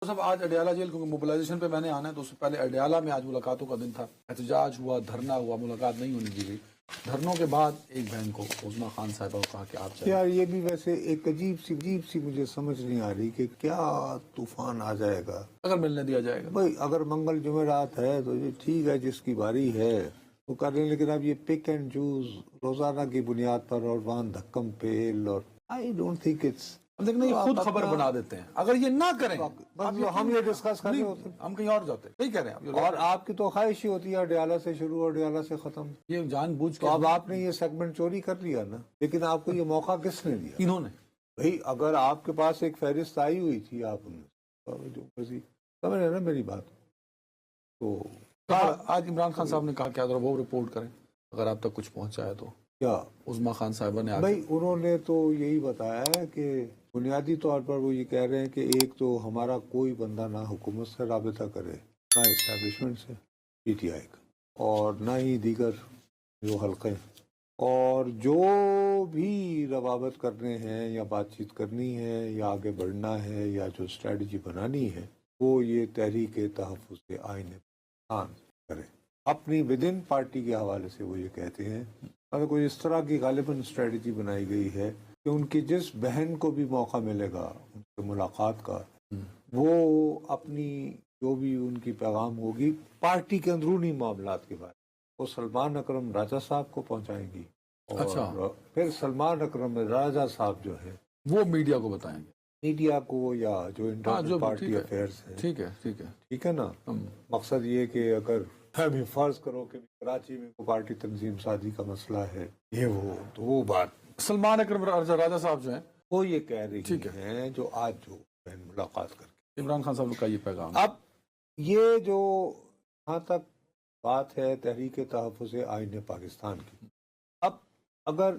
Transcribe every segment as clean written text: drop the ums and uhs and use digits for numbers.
صاحب آج اڈیالہ جیل کیونکہ موبلائزیشن پہ میں نے آنا ہے تو اس سے پہلے اڈیالہ میں آج ملاقاتوں کا دن تھا، احتجاج ہوا، دھرنا ہوا، ملاقات نہیں ہونے دی گئی۔ دھرنوں کے بعد ایک بہن کو عظمیٰ خان صاحبہ کو کہا کہ آپ چلیں۔ یار یہ بھی ویسے ایک عجیب سی مجھے سمجھ نہیں آ رہی کہ کیا طوفان آ جائے گا اگر ملنے دیا جائے گا بھائی۔ اگر منگل جمعرات ہے تو یہ ٹھیک ہے، جس کی باری ہے وہ کر رہے ہیں، لیکن اب یہ پک اینڈ چوز روزانہ کی بنیاد پر اور وہاں دھکم پیل، اور آئی ڈونٹ تھنک اٹس لیکن یہ خود خبر بنا دیتے ہیں اگر یہ نہ کریں۔ ہم یہ ڈسکس کرنے ہوتے ہیں، ہم کہیں اور جاتے ہیں، نہیں کہہ رہے ہیں اور آپ کی تو خواہش ہی ہوتی ہے اڈیالہ سے شروع اور اڈیالہ سے ختم۔ یہ جان بوجھ کے تو اب آپ نے یہ سیگمنٹ چوری کر لیا نا، لیکن آپ کو یہ موقع کس نے دیا؟ انہوں نے بھائی اگر آپ کے پاس ایک فہرست آئی ہوئی تھی، آپ جو مرضی سمجھ رہے ہیں نا میری بات، تو آج عمران خان صاحب نے کہا کہ وہ رپورٹ کریں اگر آپ تک کچھ پہنچا ہے تو۔ کیا عظمیٰ خان صاحبہ نے بھائی انہوں نے تو یہی بتایا ہے کہ بنیادی طور پر وہ یہ کہہ رہے ہیں کہ ایک تو ہمارا کوئی بندہ نہ حکومت سے رابطہ کرے، نہ اسٹیبلشمنٹ سے پی ٹی آئی کا، اور نہ ہی دیگر جو حلقے، اور جو بھی روابط کرنے ہیں یا بات چیت کرنی ہے یا آگے بڑھنا ہے یا جو اسٹریٹجی بنانی ہے، وہ یہ تحریک تحفظ آئین پاکستان کرے اپنی ودن پارٹی کے حوالے سے۔ وہ یہ کہتے ہیں اگر کوئی اس طرح کی غالباً اسٹریٹجی بنائی گئی ہے کہ ان کی جس بہن کو بھی موقع ملے گا ان سے ملاقات کا، وہ اپنی جو بھی ان کی پیغام ہوگی پارٹی کے اندرونی معاملات کے بارے وہ سلمان اکرم راجہ صاحب کو پہنچائیں گی، اور پھر سلمان اکرم راجہ صاحب جو ہے وہ میڈیا کو بتائیں گے، میڈیا کو یا جو انٹرنل پارٹی افیئرس ہے، ٹھیک ہے نا۔ مقصد یہ کہ اگر بھی فرض کرو کہ کراچی میں کوئی پارٹی تنظیم سازی کا مسئلہ ہے، یہ وہ تو وہ بات سلمان اکرم راجہ صاحب جو ہیں وہ یہ کہہ رہی ہیں جو آج جو ملاقات کر کے عمران خان صاحب کا یہ پیغام۔ اب یہ جو یہاں تک بات ہے تحریک تحفظ آئین پاکستان کی، اب اگر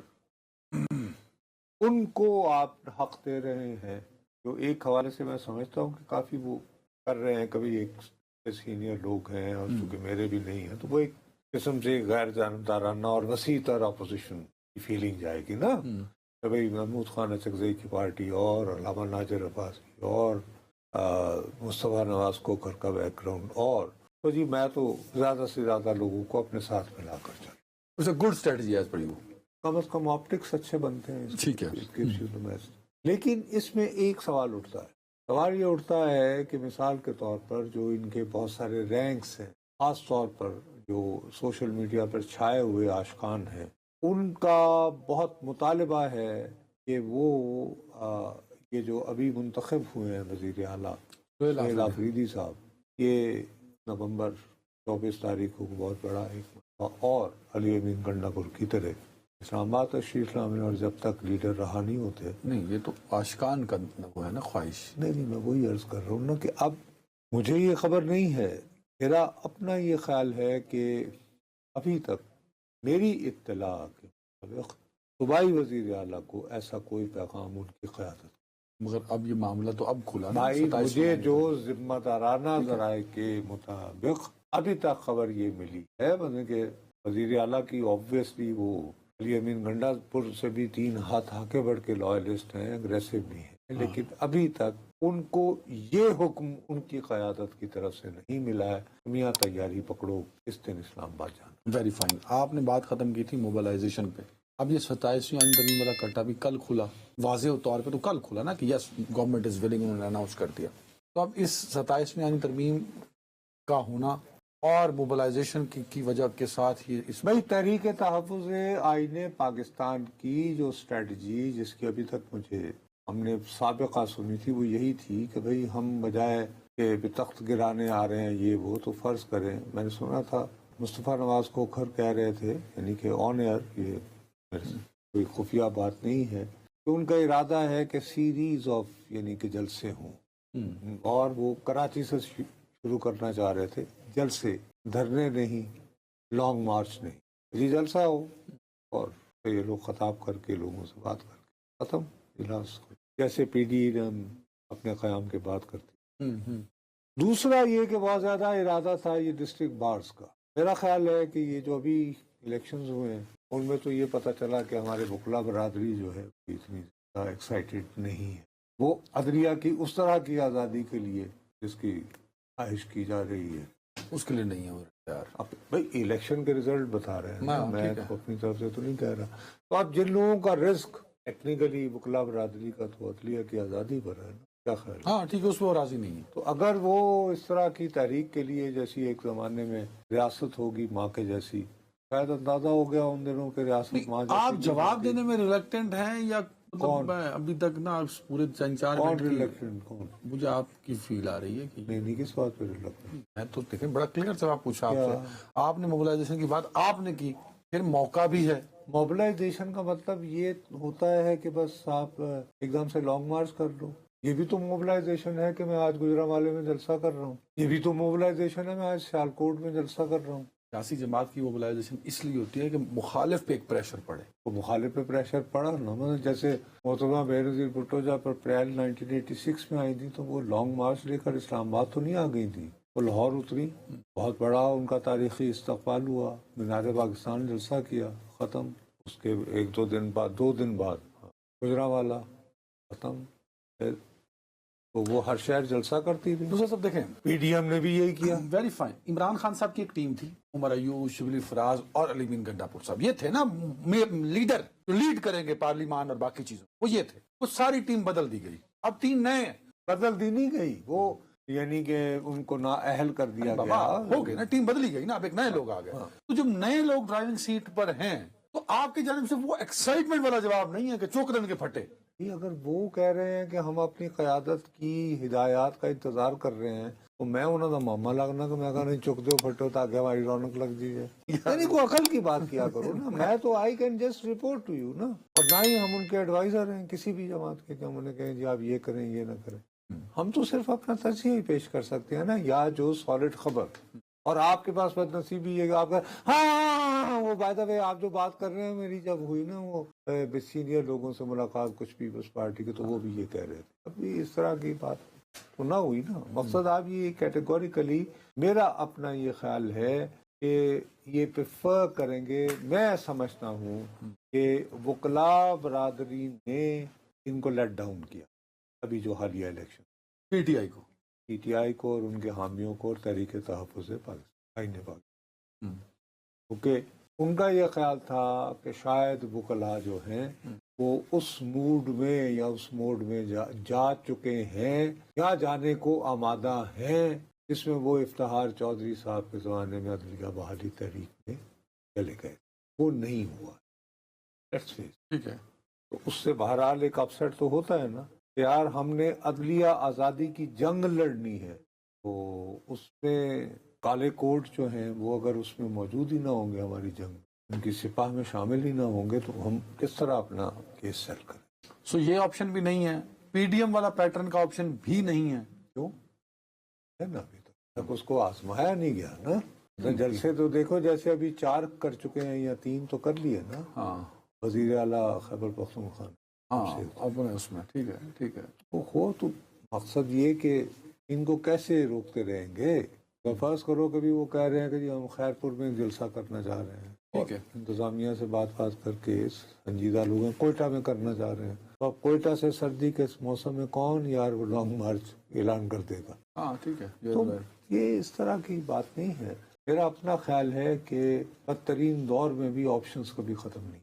ان کو آپ حق دے رہے ہیں، جو ایک حوالے سے میں سمجھتا ہوں کہ کافی وہ کر رہے ہیں، کبھی ایک سینئر لوگ ہیں اور چونکہ میرے بھی نہیں ہیں تو وہ ایک قسم سے غیر جانبدارانہ اور وسیع تر اپوزیشن کی فیلنگ جائے گی نا، کہ بھائی محمود خان اچکزئی کی پارٹی اور علامہ ناجر عباس کی اور مصطفیٰ نواز کوکر کا بیک گراؤنڈ، اور تو جی میں تو زیادہ سے زیادہ لوگوں کو اپنے ساتھ ملا کر چلوں۔ گڈ اسٹریٹجی ہے پر کم از کم آپٹکس اچھے بنتے ہیں، ٹھیک ہے۔ لیکن اس میں ایک سوال اٹھتا ہے، سوال یہ اٹھتا ہے کہ مثال کے طور پر جو ان کے بہت سارے رینکس ہیں، خاص طور پر جو سوشل میڈیا پر چھائے ہوئے عاشقان ہیں، ان کا بہت مطالبہ ہے کہ وہ یہ جو ابھی منتخب ہوئے ہیں وزیر اعلیٰ سہیل آفریدی صاحب، یہ نومبر 24 تاریخ کو بہت بڑا ایک مسئلہ، اور علی امین گنڈا پور کی طرح اسلام آباد تشریف لائیں، اور جب تک لیڈر رہا نہیں ہوتے، نہیں یہ تو عاشقان کا وہ ہے نا خواہش۔ نہیں میں وہی عرض کر رہا ہوں نا کہ اب مجھے یہ خبر نہیں ہے، میرا اپنا یہ خیال ہے کہ ابھی تک میری اطلاع کے مطابق صوبائی وزیر اعلیٰ کو ایسا کوئی پیغام ان کی قیادت، مگر اب یہ معاملہ تو اب کھلا نا، بھائی مجھے جو ذمہ دارانہ ذرائع کے مطابق ابھی تک خبر یہ ملی ہے، مطلب کہ وزیر اعلیٰ کی آبویسلی وہ علی امین گنڈا پور سے بھی 3 ہاتھ آگے بڑھ کے لائلسٹ ہیں، اگریسو بھی ہیں، لیکن ابھی تک ان کو یہ حکم ان کی قیادت کی طرف سے نہیں ملا ہے، میاں تیاری پکڑو اس دن اسلام آباد جانا۔ Very fine. آپ نے بات ختم کی تھی موبلائزیشن پہ، اب یہ 27ویں آئین ترمیم والا کٹا بھی کل کھلا، واضح طور پہ تو کل کھلا نا کہ یس گورنمنٹ از ولنگ، انہوں نے اناؤنس کر دیا۔ تو اب اس 27ویں آئین ترمیم کا ہونا اور موبلائزیشن کی وجہ کے ساتھ ہی اس بھائی تحریک تحفظ آئین پاکستان کی جو اسٹریٹجی جس کی ابھی تک مجھے ہم نے سابقہ سنی تھی وہ یہی تھی کہ بھئی ہم بجائے کہ تخت گرانے آ رہے ہیں یہ وہ، تو فرض کریں میں نے سنا تھا مصطفیٰ نواز کوکر کہہ رہے تھے، یعنی کہ آن ایئر، یہ کوئی خفیہ بات نہیں ہے، کہ ان کا ارادہ ہے کہ سیریز آف یعنی کہ جلسے ہوں، اور وہ کراچی سے شروع کرنا چاہ رہے تھے، جلسے، دھرنے نہیں، لانگ مارچ نہیں، جی جلسہ ہو اور یہ لوگ خطاب کر کے لوگوں سے بات کر کے ختم اجلاس، جیسے پی ڈی اپنے قیام کے بعد کرتی۔ دوسرا یہ کہ بہت زیادہ ارادہ تھا یہ ڈسٹرکٹ بارز کا۔ میرا خیال ہے کہ یہ جو ابھی الیکشنز ہوئے ہیں ان میں تو یہ پتہ چلا کہ ہمارے وکلا برادری جو ہے اتنی زیادہ ایکسائٹیڈ نہیں ہے، وہ عدلیہ کی اس طرح کی آزادی کے لیے جس کی خواہش کی جا رہی ہے. اس کے لیے نہیں ہے وہ تیار. اب بھائی الیکشن کے ریزلٹ بتا رہے ہیں نا, ہاں، میں ٹھیک ہے. تو اپنی طرف سے تو نہیں کہہ رہا. تو اب جن لوگوں کا رزق ٹیکنیکلی وکلا برادری کا تو عدلیہ کی آزادی پر ہے نا, کیا خیال ہے؟ ہاں ٹھیک ہے, اس پہ وہ راضی نہیں ہے. تو اگر وہ اس طرح کی تحریک کے لیے, جیسی ایک زمانے میں ریاست ہوگی ماں کے جیسی, شاید اندازہ ہو گیا ان دنوں کے ریاست ماں جیسی. آپ جواب دینے میں ریلیکٹنٹ ہیں یا کون؟ میں ابھی تک نا پورے 4 کون منٹ کی ریلیکشن کون؟ مجھے آپ کی فیل آ رہی ہے کہ نہیں کس بات پہ ریلیکشن؟ میں تو دیکھیں بڑا کلیئر جواب پوچھا آپ سے. آپ نے موبلائزیشن کی بات آپ نے کی, پھر موقع بھی ہے. موبلائزیشن کا مطلب یہ ہوتا ہے کہ بس آپ ایک دم سے لانگ مارچ کر لو. یہ بھی تو موبلائزیشن ہے کہ میں آج گجرانوالے میں جلسہ کر رہا ہوں. یہ بھی تو موبلائزیشن ہے میں آج سیالکوٹ میں جلسہ کر رہا ہوں. سیاسی جماعت کی موبلائزیشن اس لیے ہوتی ہے کہ مخالف پہ ایک پریشر پڑے. تو مخالف پہ پریشر پڑا نا, مطلب جیسے محترمہ بینظیر بھٹو جب اپریل 1986 میں آئی تھی تو وہ لانگ مارچ لے کر اسلام آباد تو نہیں آ گئی تھی, وہ لاہور اتری, بہت بڑا ان کا تاریخی استقبال ہوا, مینار پاکستان جلسہ کیا, ختم. اس کے 2 دن بعد گجرانوالہ ختم. پھر تو وہ ہر شہر جلسہ کرتی تھی. دوسرا سب دیکھیں, پی ڈی ایم نے بھی یہی کیا. Very fine. عمران خان صاحب کی ایک ٹیم تھی, عمر ایوب, شبلی فراز اور علی بن گنڈاپور صاحب, یہ تھے نا لیڈر جو لیڈ کریں گے پارلیمان اور باقی چیزوں, وہ یہ تھے. وہ ساری ٹیم بدل دی گئی, اب 3 نئے ہیں. بدل دی نہیں گئی, وہ یعنی کہ ان کو نااہل کر دیا بابا گیا. ہو گئے نا, ٹیم بدلی گئی نا, اب ایک نئے لوگ آ گئے. تو جب نئے لوگ ڈرائیونگ سیٹ پر ہیں تو آپ کی جانب سے وہ ایکسائٹمنٹ والا جواب نہیں ہے کہ چوکرن کے پھٹے. اگر وہ کہہ رہے ہیں کہ ہم اپنی قیادت کی ہدایات کا انتظار کر رہے ہیں تو میں انہوں کا ماما لگنا کہ میں کہا نہیں چک دو پھٹو تاکہ ہماری رونق لگ جائے. یعنی کوئی عقل کی بات کیا کرو نا. میں تو I can just report to you نا, اور نہ ہی ہم ان کے ایڈوائزر ہیں کسی بھی جماعت کے کہ ہم انہیں کہیں جی آپ یہ کریں یہ نہ کریں. ہم تو صرف اپنا تجزیہ ہی پیش کر سکتے ہیں نا, یا جو سالڈ خبر. اور آپ کے پاس بد نصیبی یہ کہ آپ کا ہاں وہ بائی دا وے آپ جو بات کر رہے ہیں, میری جب ہوئی نا وہ سینئر لوگوں سے ملاقات کچھ پیپلز پارٹی کے, تو وہ بھی یہ کہہ رہے تھے. ابھی اس طرح کی بات تو نہ ہوئی نا. مقصد آپ یہ کیٹیگوریکلی, میرا اپنا یہ خیال ہے کہ یہ پریفر کریں گے. میں سمجھتا ہوں کہ وکلا برادری نے ان کو لیٹ ڈاؤن کیا ابھی جو حالیہ الیکشن, پی ٹی آئی کو اور ان کے حامیوں کو اور تحریک تحفظ پاکستان کیونکہ ان کا یہ خیال تھا کہ شاید وکلا جو ہیں وہ اس موڈ میں یا اس موڈ میں جا چکے ہیں یا جانے کو آمادہ ہیں جس میں وہ افتخار چودھری صاحب کے زمانے میں عدلیہ بحالی تحریک میں چلے گئے. وہ نہیں ہوا. ٹھیک ہے, تو اس سے بہرحال ایک اپسیٹ تو ہوتا ہے نا کہ یار ہم نے عدلیہ آزادی کی جنگ لڑنی ہے, تو اس میں کالے کوٹ جو ہیں وہ اگر اس میں موجود ہی نہ ہوں گے, ہماری جنگ ان کی سپاہ میں شامل ہی نہ ہوں گے, تو ہم کس طرح اپنا کیس سیل کریں. سو یہ آپشن بھی نہیں ہے, پی ڈی ایم والا پیٹرن کا آپشن بھی نہیں ہے. کیوں ہے نا, ابھی تک اس کو آزمایا نہیں گیا نا. جلسے تو دیکھو جیسے ابھی 4 کر چکے ہیں یا 3 تو کر لیے نا. ہاں, وزیر اعلیٰ خیبر پختونخوا ہاں اپنے اس میں. ٹھیک ہے, ٹھیک ہے. وہ ہو تو مقصد یہ کہ ان کو کیسے روکتے رہیں گے. فرض کرو کبھی وہ کہہ رہے ہیں کہ جی ہم خیر پور میں جلسہ کرنا چاہ رہے ہیں, ٹھیک ہے, انتظامیہ سے بات کر کے سنجیدہ لوگ ہیں, کوئٹہ میں کرنا چاہ رہے ہیں, تو اب کوئٹہ سے سردی کے موسم میں کون یار وہ لانگ مارچ اعلان کر دے گا. ہاں ٹھیک ہے. تو یہ اس طرح کی بات نہیں ہے. میرا اپنا خیال ہے کہ بدترین دور میں بھی آپشنز کبھی ختم نہیں.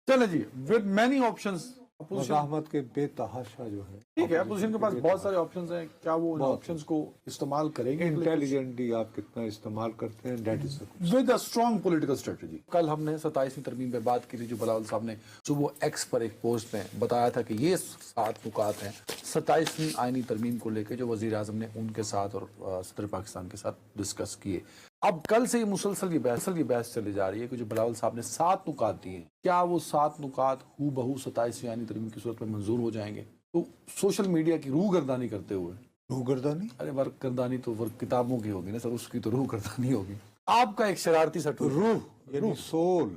چلے جی, ود مینی آپشنز, مزاحمت کے بے تحاشا جو ہے. ٹھیک ہے, اپوزیشن کے پاس بہت سارے آپشنز ہیں, کیا وہ ان آپشنز کو استعمال کریں گے؟ انٹیلیجنٹلی آپ کتنا استعمال کرتے ہیں, that is with a strong political strategy. کل ہم نے 27ویں ترمیم پہ بات کی تھی, جو بلاول صاحب نے صبح ایکس پر ایک پوسٹ میں بتایا تھا کہ یہ 7 نکات ہیں 27ویں آئینی ترمیم کو لے کے جو وزیر اعظم نے ان کے ساتھ اور صدر پاکستان کے ساتھ ڈسکس کیے. اب کل سے مسلسل یہ بحث چلی جا رہی ہے کہ جو بلاول صاحب نے 7 نکات دیے, کیا وہ 7 نکات ہو بہو 27ویں آئینی ترمیم کی صورت میں منظور ہو جائیں گے؟ تو سوشل میڈیا کی روح گردانی کرتے ہوئے, روح گردانی, ارے ورک گردانی تو ورک کتابوں کی ہوگی نا سر, اس کی تو روح گردانی ہوگی. آپ کا ایک شرارتی سا روح یعنی سول.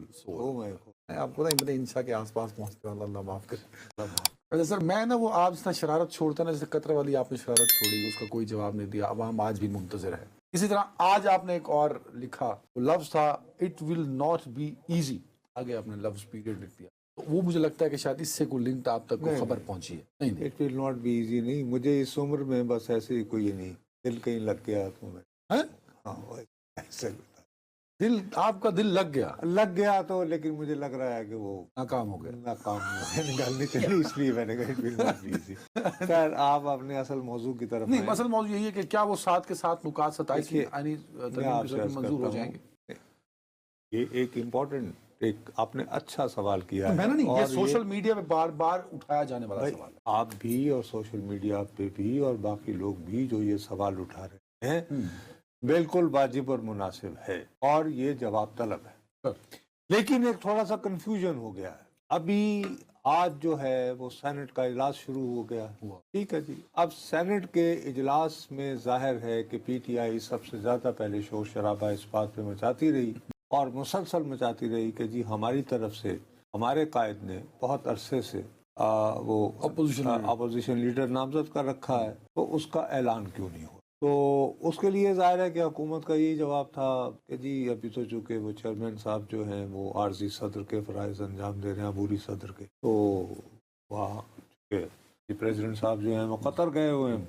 آپ کو نا انشاء کے آس پاس پہنچتے ہیں, اللہ معاف کرے. سر میں نا وہ آپ اتنا شرارت چھوڑتا نا, جیسے قطر والی آپ نے شرارت چھوڑی, اس کا کوئی جواب نہیں دیا, عوام آج بھی منتظر ہے. اسی طرح آج آپ نے ایک اور لکھا, وہ لفظ تھا it will not be easy, آگے آپ نے لفظ پیریڈ لکھ دیا. تو وہ مجھے لگتا ہے کہ شاید اس سے کوئی لنک آپ تک کوئی خبر پہنچی ہے. نہیں, it will not be easy نہیں, مجھے اس عمر میں بس ایسے ہی کوئی نہیں دل کہیں لگ گیا تو میں ہیں؟ ہاں وہ ایسے دل آپ کا دل لگ گیا تو لیکن مجھے لگ رہا ہے کہ وہ ناکام ہو گیا. ناکام نکالنی چاہیے، اس لیے میں نے کہا خیر آپ اپنے اصل موضوع کی طرف نہیں، آئیں. اصل موضوع یہی ہے کہ کیا وہ ساتھ کے ساتھ نکات 27 دیکھیے، آئینی میں ترمیم آپ کی سے صورت عرض میں منظور کرتا ہو جائیں گے؟ ہوں، یہ ایک امپورٹنٹ، ایک آپ نے اچھا سوال کیا ہے. میں نے نہیں، یہ اور سوشل میڈیا پہ بار بار اٹھایا جانے والا بھائی سوال ہے. آپ بھی اور سوشل میڈیا پہ بھی اور باقی لوگ بھی جو یہ سوال اٹھا رہے ہیں بالکل واجب اور مناسب ہے اور یہ جواب طلب ہے. لیکن ایک تھوڑا سا کنفیوژن ہو گیا ہے. ابھی آج جو ہے وہ سینٹ کا اجلاس شروع ہو گیا. ٹھیک ہے جی. اب سینٹ کے اجلاس میں ظاہر ہے کہ پی ٹی آئی سب سے زیادہ پہلے شور شرابہ اس بات پہ مچاتی رہی اور مسلسل مچاتی رہی کہ جی ہماری طرف سے ہمارے قائد نے بہت عرصے سے وہ اپوزیشن لیڈر نامزد کر رکھا ہے، تو اس کا اعلان کیوں نہیں ہوا. تو اس کے لیے ظاہر ہے کہ حکومت کا یہی جواب تھا کہ جی ابھی تو چونکہ وہ چیئرمین صاحب جو ہیں وہ عارضی صدر کے فرائض انجام دے رہے ہیں، عبوری صدر کے، تو وہاں پریزیڈنٹ صاحب جو ہیں وہ قطر گئے ہوئے ہیں.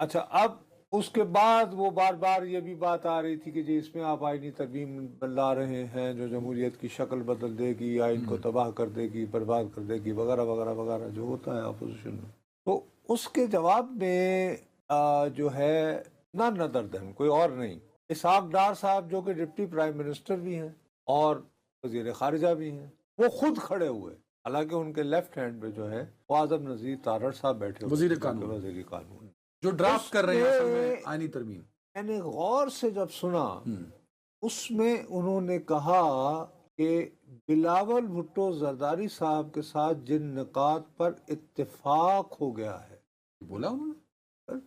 اچھا، اب اس کے بعد وہ بار بار یہ بھی بات آ رہی تھی کہ جی اس میں آپ آئینی ترمیم لا رہے ہیں جو جمہوریت کی شکل بدل دے گی، آئین کو تباہ کر دے گی، برباد کر دے گی، وغیرہ وغیرہ وغیرہ جو ہوتا ہے اپوزیشن میں. تو اس کے جواب میں جو ہے نان ادر دین، کوئی اور نہیں، اسحاق ڈار صاحب جو کہ ڈپٹی پرائم منسٹر بھی ہیں اور وزیر خارجہ بھی ہیں، وہ خود کھڑے ہوئے. حالانکہ ان کے لیفٹ ہینڈ پہ جو ہے وہ اعظم نذیر تارڑ صاحب بیٹھے ہوئے، وزیر قانون، جو ڈرافٹ کر رہے ہیں اصل میں آئینی ترمیم. میں نے غور سے جب سنا، اس میں انہوں نے کہا کہ بلاول بھٹو زرداری صاحب کے ساتھ جن نکات پر اتفاق ہو گیا ہے، بولا انہوں نے.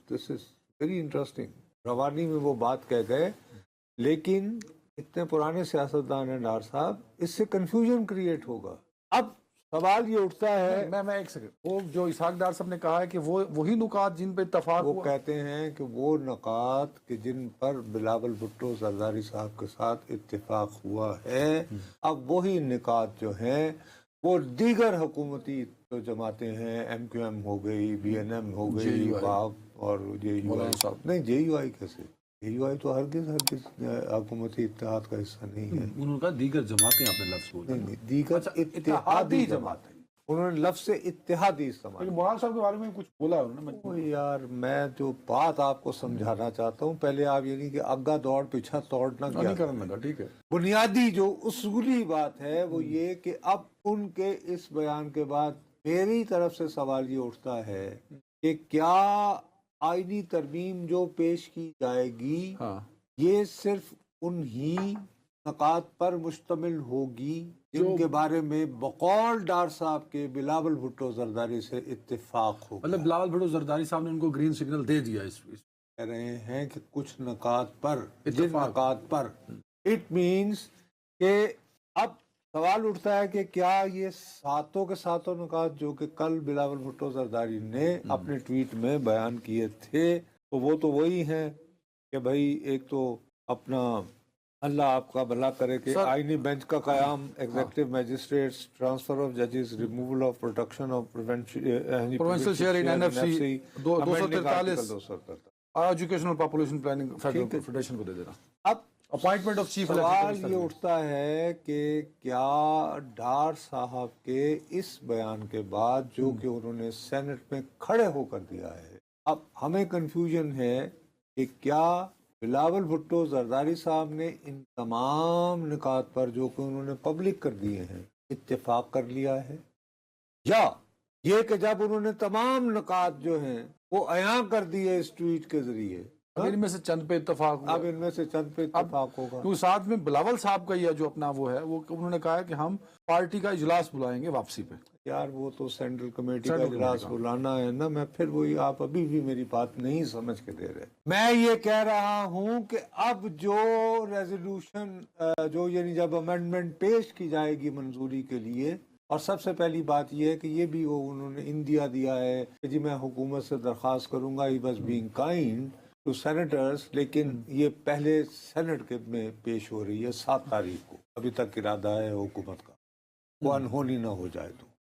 دس از ویری انٹرسٹنگ. روانی میں وہ بات کہہ گئے، لیکن اتنے پرانے سیاستدان ہیں ڈار صاحب، اس سے کنفیوژن کریٹ ہوگا. اب سوال یہ اٹھتا ہے، میں ایک سیکنڈ، وہ جو اسحاق ڈار صاحب نے کہا ہے کہ وہی نکات جن پہ اتفاق وہ ہوا، کہتے ہیں کہ وہ نکات کہ جن پر بلاول بھٹو زرداری صاحب کے ساتھ اتفاق ہوا ہے، اب وہی نکات جو ہیں وہ دیگر حکومتی جو جماعتیں ہیں، ایم کیو ایم ہو گئی، بی این ایم ہو گئی، واپ اور جے یو آئی، نہیں جے یو آئی کیسے، جے یو آئی تو ہرگز حکومتی اتحاد کا حصہ نہیں ہے. انہوں نے کہا دیگر جماعتیں، آپ نے لفظ بولا، نہیں، دیگر اتحادی جماعتیں، انہوں نے لفظ اتحادی استعمال. مولانا صاحب کے بارے میں کچھ بولا ہے انہوں نے. او یار، میں جو بات آپ کو سمجھانا چاہتا ہوں، پہلے آپ یہ نہیں کہ آگا دوڑ پیچھا توڑنا کیا نہیں کرنے لگا. ٹھیک ہے. بنیادی جو اصولی بات ہے وہ یہ کہ اب ان کے اس بیان کے بعد میری طرف سے سوال یہ اٹھتا ہے کہ کیا آئینی ترمیم جو پیش کی جائے گی یہ صرف انہی نکات پر مشتمل ہوگی جن کے بارے میں بقول ڈار صاحب کے بلاول بھٹو زرداری سے اتفاق ہو. مطلب بلاول بھٹو زرداری صاحب نے ان کو گرین سگنل دے دیا. اس کہہ رہے ہیں کہ کچھ نکات پر، جن نکات پر، اٹ مینس کہ اب سوال اٹھتا ہے کہ کیا یہ ساتوں کے ساتوں نکات جو کہ کل بلاول بھٹو زرداری نے اپنے ٹویٹ میں بیان کیے تھے تو وہ تو وہی ہیں کہ بھائی ایک تو اپنا اللہ آپ کا بھلا کرے کہ آئینی بینچ کا قیام، ایگزیکٹو میجسٹریٹس، ٹرانسفر آف ججز، removal of protection of provincial share in N F C 243 education اور پاپولیشن پلاننگ فیڈریشن کو دے دینا. اب اپوائنٹمنٹ آف چیف سوال یہ اٹھتا ہے کہ کیا ڈار صاحب کے اس بیان کے بعد جو کہ انہوں نے سینٹ میں کھڑے ہو کر دیا ہے، اب ہمیں کنفیوژن ہے کہ کیا بلاول بھٹو زرداری صاحب نے ان تمام نکات پر جو کہ انہوں نے پبلک کر دیے ہیں اتفاق کر لیا ہے، یا یہ کہ جب انہوں نے تمام نکات جو ہیں وہ عیاں کر دیے اس ٹویٹ کے ذریعے، ان میں سے چند پہ اتفاق ہوا. اب ان میں سے چند پہ اتفاق ہوگا. کیونکہ ساتھ میں بلاول صاحب کا یہ جو اپنا وہ ہے، وہ انہوں نے کہا ہے کہ ہم پارٹی کا اجلاس بلائیں گے واپسی پہ. یار وہ تو سینٹرل کمیٹی کا اجلاس بلانا ہے نا. میں پھر وہی، آپ ابھی بھی میری بات نہیں سمجھ کے دے رہے. میں یہ کہہ رہا ہوں کہ اب جو ریزولوشن جو یعنی جب امینڈمنٹ پیش کی جائے گی منظوری کے لیے، اور سب سے پہلی بات یہ ہے کہ یہ بھی وہ انہوں نے اندیا دیا ہے کہ جی میں حکومت سے درخواست کروں گا، he was being kind to senators, لیکن یہ پہلے سینٹ کے میں پیش ہو رہی ہے 7 تاریخ کو. ابھی تک ارادہ ہے حکومت کا وہ انہونی نہ ہو جائے تو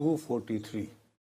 243,